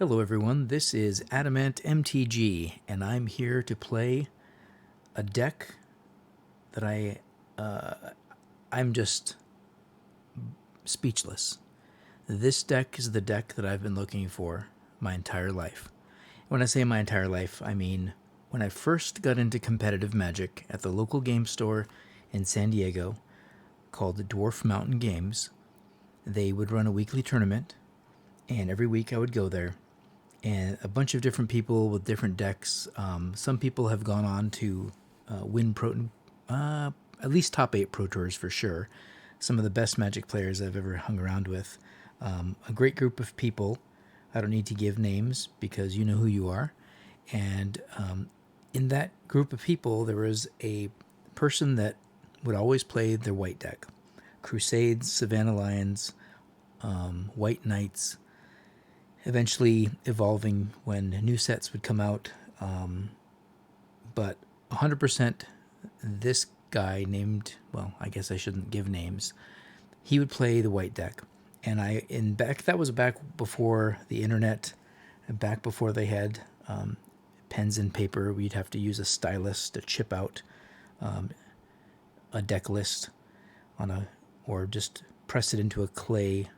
Hello everyone, this is Adamant MTG, and I'm here to play a deck that I'm just speechless. This deck is the deck that I've been looking for my entire life. When I say my entire life, I mean when I first got into competitive Magic at the local game store in San Diego called the Dwarf Mountain Games. They would run a weekly tournament, and every week I would go there and a bunch of different people with different decks. Some people have gone on to win at least top 8 Pro Tours for sure. Some of the best Magic players I've ever hung around with. A great group of people. I don't need to give names because you know who you are. And in that group of people, there was a person that would always play their white deck. Crusades, Savannah Lions, White Knights, eventually evolving when new sets would come out. But 100% this guy named, well, I guess I shouldn't give names. He would play the white deck. And that was back before the internet, back before they had pens and paper. We'd have to use a stylus to chip out a deck list or just press it into a clay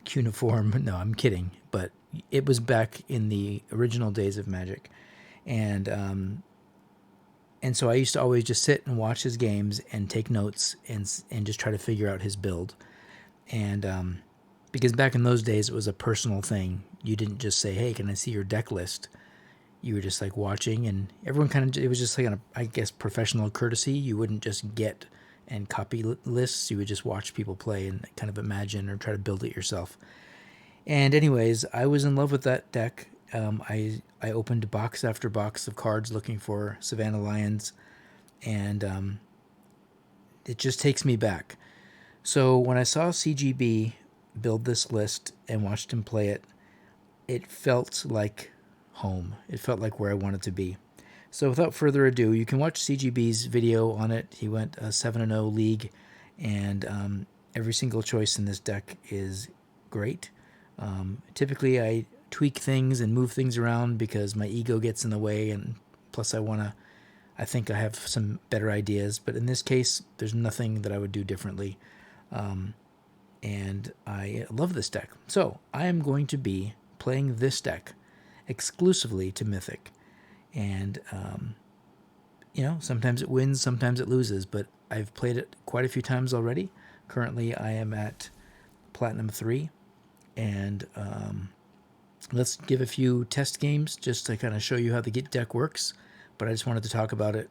cuneiform. No, I'm kidding. But it was back in the original days of Magic. And so I used to always just sit and watch his games and take notes and just try to figure out his build. And because back in those days, it was a personal thing. You didn't just say, hey, can I see your deck list? You were just like watching, and everyone it was just like, I guess, professional courtesy. You wouldn't just get and copy lists. You would just watch people play and kind of imagine or try to build it yourself. And anyways, I was in love with that deck. I opened box after box of cards looking for Savannah Lions, and it just takes me back. So when I saw CGB build this list and watched him play it, it felt like home. It felt like where I wanted to be. So without further ado, you can watch CGB's video on it. He went a 7-0 league, and every single choice in this deck is great. Typically, I tweak things and move things around because my ego gets in the way, and plus I think I have some better ideas. But in this case, there's nothing that I would do differently. And I love this deck. So I am going to be playing this deck exclusively to Mythic. And, sometimes it wins, sometimes it loses, but I've played it quite a few times already. Currently, I am at Platinum 3, and let's give a few test games just to kind of show you how the deck works, but I just wanted to talk about it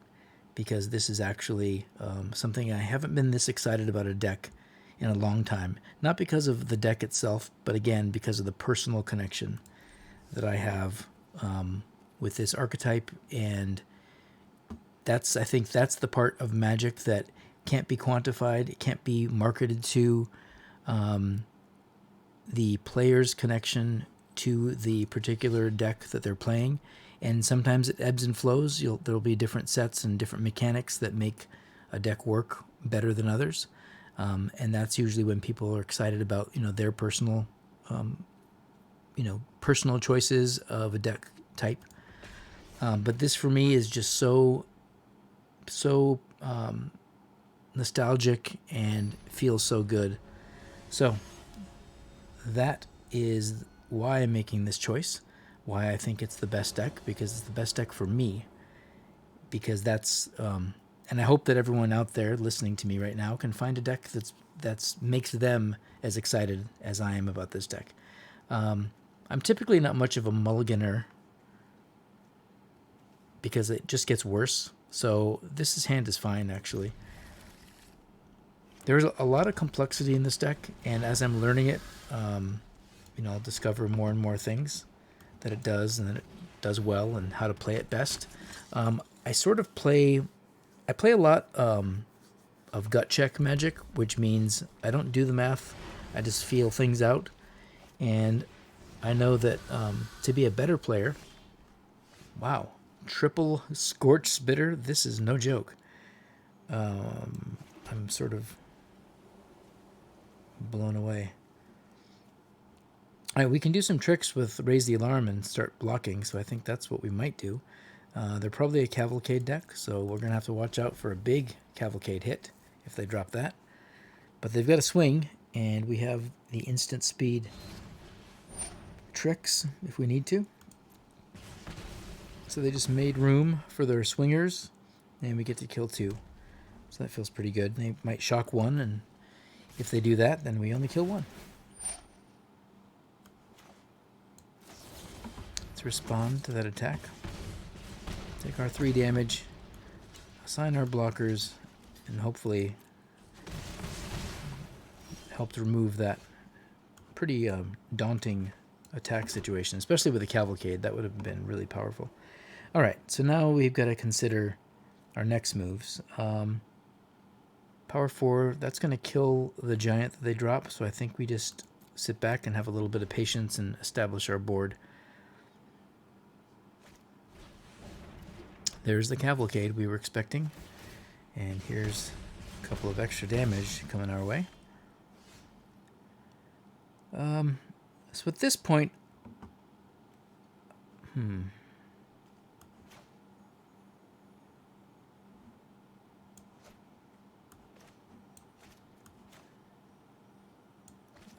because this is actually something I haven't been this excited about a deck in a long time. Not because of the deck itself, but again, because of the personal connection that I have with this archetype, and I think that's the part of Magic that can't be quantified. It can't be marketed to the player's connection to the particular deck that they're playing, and sometimes it ebbs and flows. There'll be different sets and different mechanics that make a deck work better than others, and that's usually when people are excited about their personal personal choices of a deck type. But this for me is just so nostalgic and feels so good. So that is why I'm making this choice, why I think it's the best deck, because it's the best deck for me. Because that's and I hope that everyone out there listening to me right now can find a deck that's makes them as excited as I am about this deck. I'm typically not much of a mulliganer because it just gets worse. So this hand is fine, actually. There's a lot of complexity in this deck, and as I'm learning it, I'll discover more and more things that it does and that it does well and how to play it best. I play a lot of gut check Magic, which means I don't do the math. I just feel things out, and I know that to be a better player, wow, triple Scorch Spitter, this is no joke. I'm sort of blown away. All right, we can do some tricks with Raise the Alarm and start blocking, so I think that's what we might do. They're probably a Cavalcade deck, so we're going to have to watch out for a big Cavalcade hit if they drop that. But they've got a swing, and we have the instant speed tricks if we need to. So they just made room for their swingers, and we get to kill 2. So that feels pretty good. They might shock 1, and if they do that, then we only kill 1. Let's respond to that attack. Take our 3 damage, assign our blockers, and hopefully help to remove that pretty daunting attack situation, especially with a Cavalcade. That would have been really powerful. All right, so now we've got to consider our next moves. Power 4, that's going to kill the giant that they drop, so I think we just sit back and have a little bit of patience and establish our board. There's the Cavalcade we were expecting, and here's a couple of extra damage coming our way. So at this point, I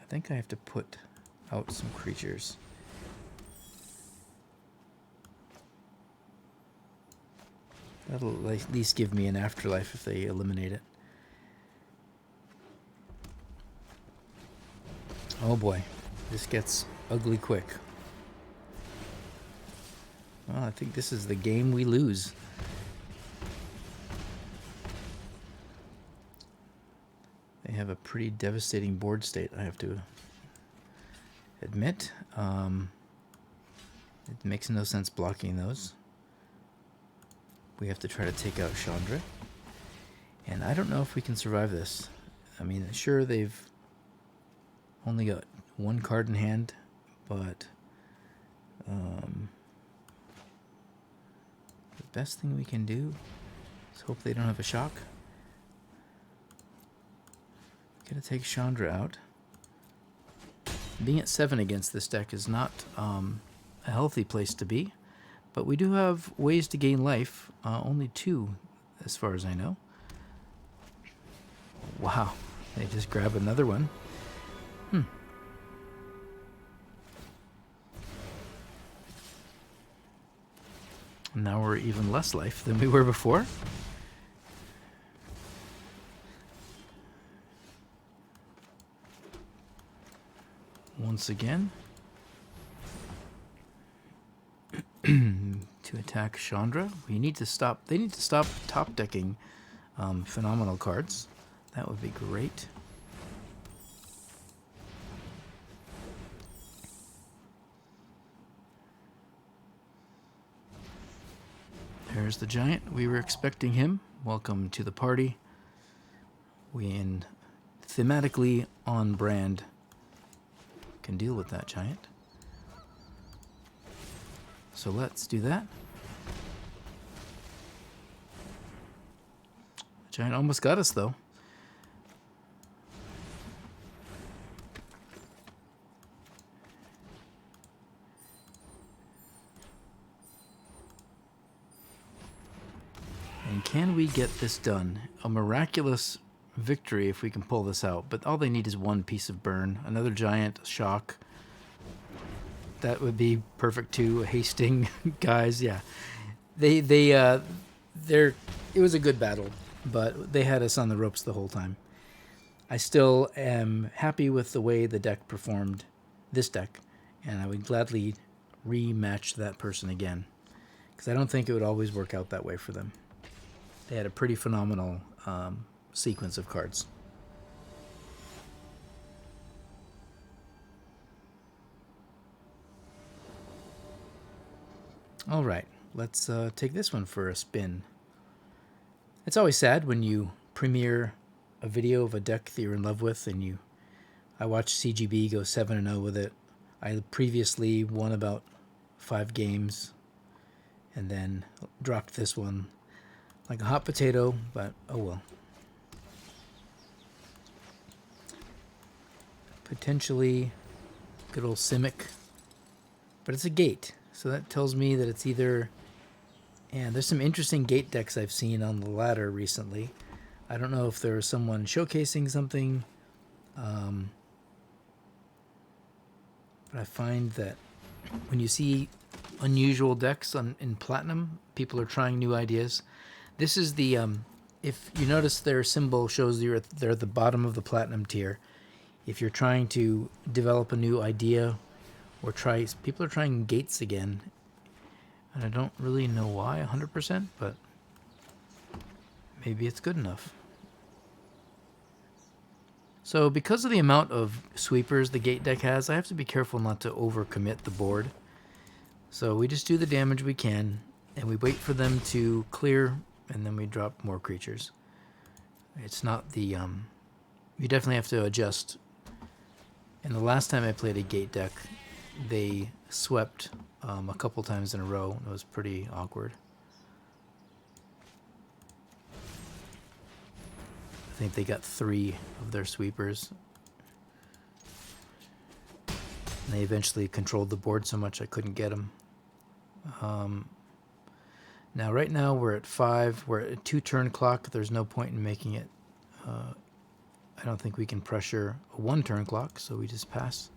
think I have to put out some creatures. That'll at least give me an afterlife if they eliminate it. Oh boy, this gets ugly quick. Well, I think this is the game we lose. They have a pretty devastating board state, I have to admit. It makes no sense blocking those. We have to try to take out Chandra. And I don't know if we can survive this. I mean, sure, they've only got 1 card in hand, but the best thing we can do is hope they don't have a shock. Gonna take Chandra out. Being at 7 against this deck is not a healthy place to be, but we do have ways to gain life. Only 2, as far as I know. Wow, they just grab another one. Now we're even less life than we were before. Once again. To attack Chandra. We need to stop. They need to stop top decking phenomenal cards. That would be great. There's the giant. We were expecting him. Welcome to the party. We thematically on brand can deal with that giant. So let's do that. The giant almost got us though. And can we get this done? A miraculous victory if we can pull this out, but all they need is 1 piece of burn. Another giant shock. That would be perfect too. A hasting, guys. Yeah, it was a good battle, but they had us on the ropes the whole time. I still am happy with the way the deck performed, this deck, and I would gladly rematch that person again, because I don't think it would always work out that way for them. They had a pretty phenomenal sequence of cards. All right, let's take this one for a spin. It's always sad when you premiere a video of a deck that you're in love with, and I watched CGB go 7-0 with it. I previously won about 5 games, and then dropped this one like a hot potato, but oh well. Potentially Good old Simic. But it's a gate, so that tells me that it's either... And there's some interesting gate decks I've seen on the ladder recently. I don't know if there was someone showcasing something, but I find that when you see unusual decks in Platinum, people are trying new ideas. This is the... if you notice, their symbol shows they're at the bottom of the Platinum tier. If you're trying to develop a new idea or people are trying gates again. And I don't really know why 100%, but maybe it's good enough. So because of the amount of sweepers the gate deck has, I have to be careful not to overcommit the board. So we just do the damage we can, and we wait for them to clear, and then we drop more creatures. It's not the... you definitely have to adjust. And the last time I played a gate deck, they swept a couple times in a row. It was pretty awkward. I think they got 3 of their sweepers. And they eventually controlled the board so much I couldn't get them. Now, right now we're at 5. We're at a 2-turn clock. There's no point in making it. I don't think we can pressure a 1-turn clock, so we just pass.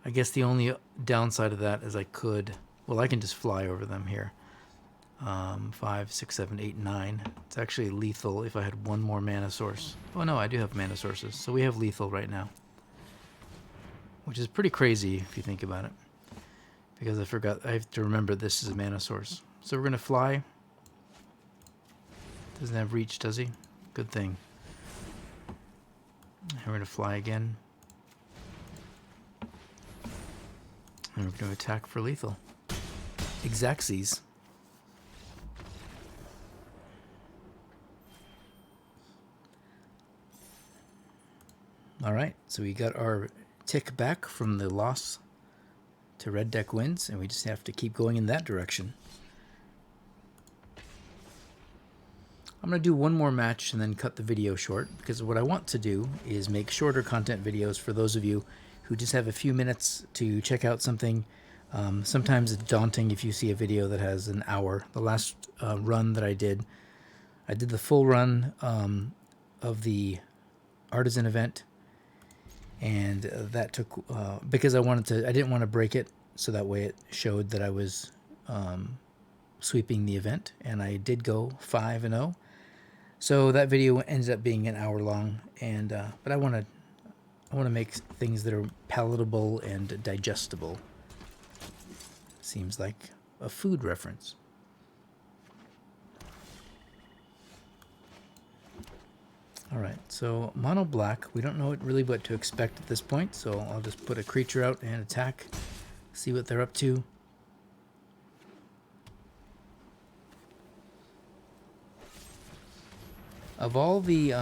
I guess the only downside of that is I can just fly over them here. 5, 6, 7, 8, 9. It's actually lethal if I had one more mana source. Oh no, I do have mana sources. So we have lethal right now. Which is pretty crazy if you think about it. Because I have to remember this is a mana source. So we're going to fly. Doesn't have reach, does he? Good thing. And we're going to fly again. And we're going to attack for lethal. Exacxies. Alright, so we got our tick back from the loss to red deck wins, and we just have to keep going in that direction. I'm going to do one more match and then cut the video short, because what I want to do is make shorter content videos for those of you who just have a few minutes to check out something. Sometimes it's daunting if you see a video that has an hour. The last run that I did the full run of the artisan event, and that took because I didn't want to break it, so that way it showed that I was sweeping the event, and I did go 5-0. So that video ended up being an hour long, and but I want to make things that are palatable and digestible. Seems like a food reference. Alright, so mono black, we don't know really what to expect at this point, so I'll just put a creature out and attack, see what they're up to. Of all the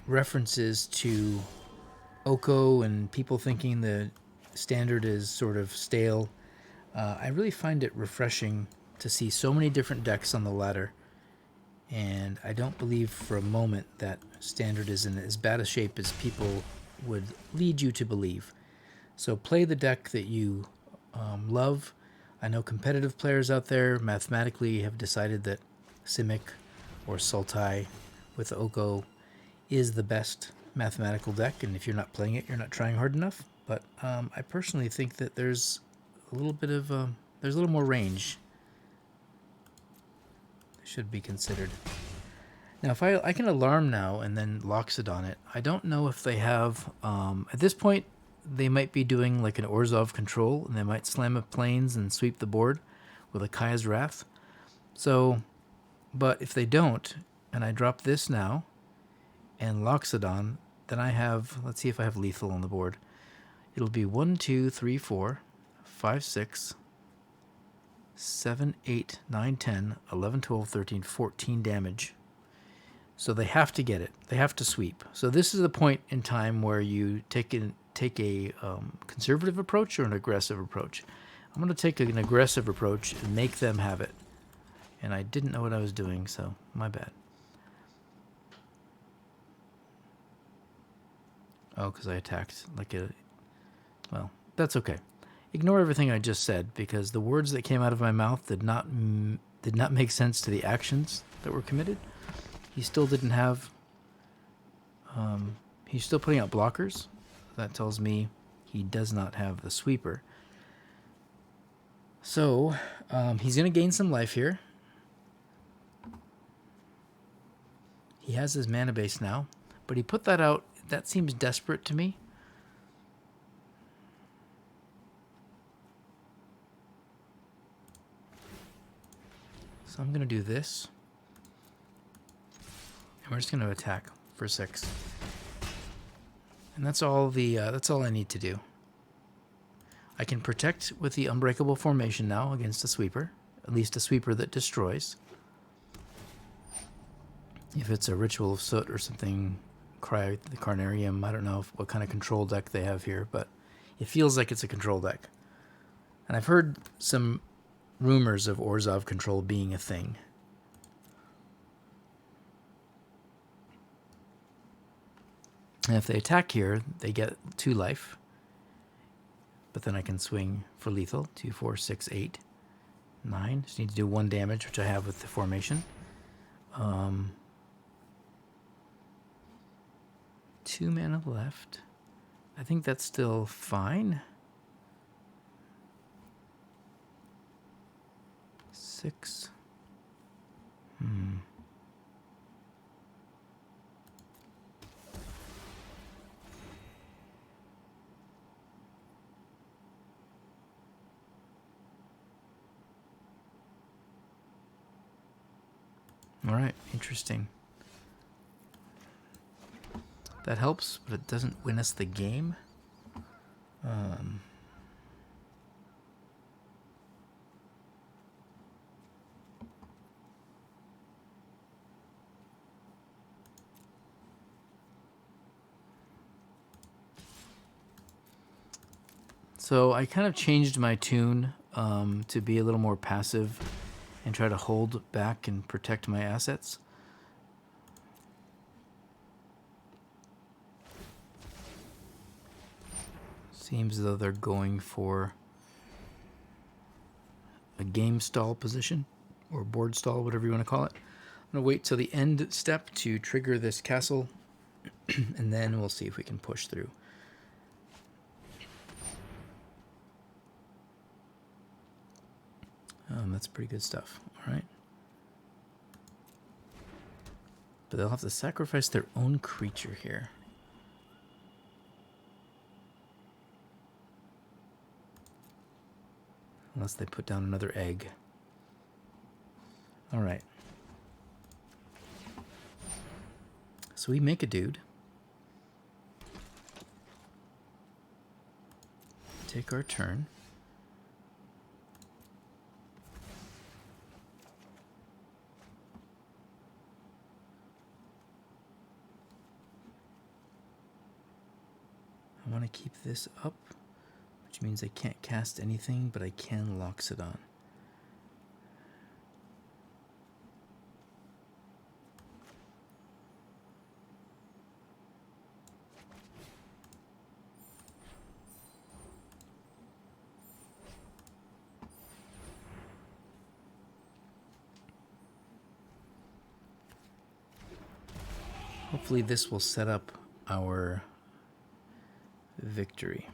references to Oko and people thinking the standard is sort of stale, I really find it refreshing to see so many different decks on the ladder. And I don't believe for a moment that standard is in as bad a shape as people would lead you to believe. So play the deck that you love. I know competitive players out there mathematically have decided that Simic or Sultai with Oko is the best mathematical deck, and if you're not playing it, you're not trying hard enough. But I personally think that there's a little bit of there's a little more range should be considered. Now, if I can alarm now and then Loxodon it, I don't know if they have at this point they might be doing like an Orzhov control, and they might slam up planes and sweep the board with a Kaya's Wrath. So, but if they don't, and I drop this now and Loxodon, then I have, let's see if I have lethal on the board. It'll be 1, 2, 3, 4, 5, 6, 7, 8, 9, 10, 11, 12, 13, 14 damage. So they have to get it. They have to sweep. So this is the point in time where you take a conservative approach or an aggressive approach. I'm going to take an aggressive approach and make them have it. And I didn't know what I was doing, so my bad. Oh, because I attacked like a... Well, that's okay. Ignore everything I just said because the words that came out of my mouth did not make sense to the actions that were committed. He still didn't have. He's still putting out blockers. That tells me he does not have the sweeper. So he's going to gain some life here. He has his mana base now, but he put that out. That seems desperate to me. So I'm going to do this. And we're just going to attack for 6. And that's all I need to do. I can protect with the Unbreakable Formation now against a sweeper. At least a sweeper that destroys. If it's a Ritual of Soot or something, the Carnarium, I don't know what kind of control deck they have here, but it feels like it's a control deck. And I've heard some rumors of Orzhov control being a thing. And if they attack here, they get 2 life. But then I can swing for lethal. 2, 4, 6, 8, 9. Just need to do 1 damage, which I have with the formation. 2 mana left. I think that's still fine. 6. All right, interesting. That helps, but it doesn't win us the game. So I kind of changed my tune to be a little more passive and try to hold back and protect my assets. Seems as though they're going for a game stall position, or board stall, whatever you want to call it. I'm going to wait till the end step to trigger this castle, and then we'll see if we can push through. That's pretty good stuff. All right. But they'll have to sacrifice their own creature here. Unless they put down another egg. All right. So we make a dude. Take our turn. I want to keep this up, which means I can't cast anything, but I can Loxodon. Hopefully this will set up our victory.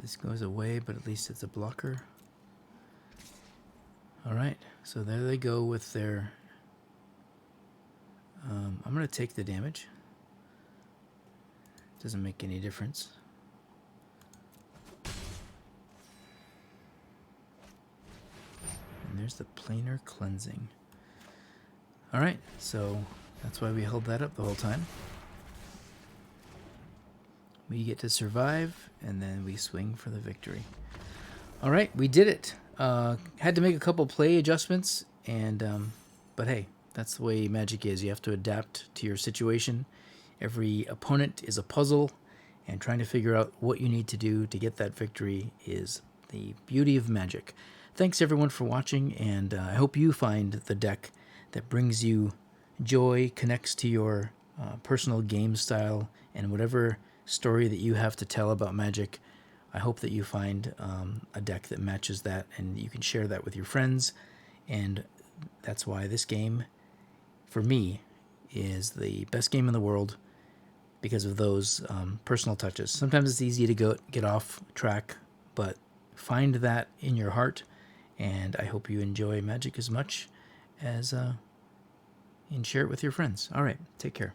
This goes away, but at least it's a blocker. All right, so there they go with their... I'm going to take the damage. Doesn't make any difference. And there's the planar cleansing. All right, so that's why we held that up the whole time. We get to survive, and then we swing for the victory. All right, we did it. Had to make a couple play adjustments, and but hey, that's the way Magic is. You have to adapt to your situation. Every opponent is a puzzle, and trying to figure out what you need to do to get that victory is the beauty of Magic. Thanks everyone for watching, and I hope you find the deck that brings you joy, connects to your personal game style, and whatever story that you have to tell about Magic. I hope that you find a deck that matches that, and you can share that with your friends. And that's why this game, for me, is the best game in the world, because of those personal touches. Sometimes it's easy to get off track, but find that in your heart, and I hope you enjoy Magic as much as and share it with your friends. All right, take care.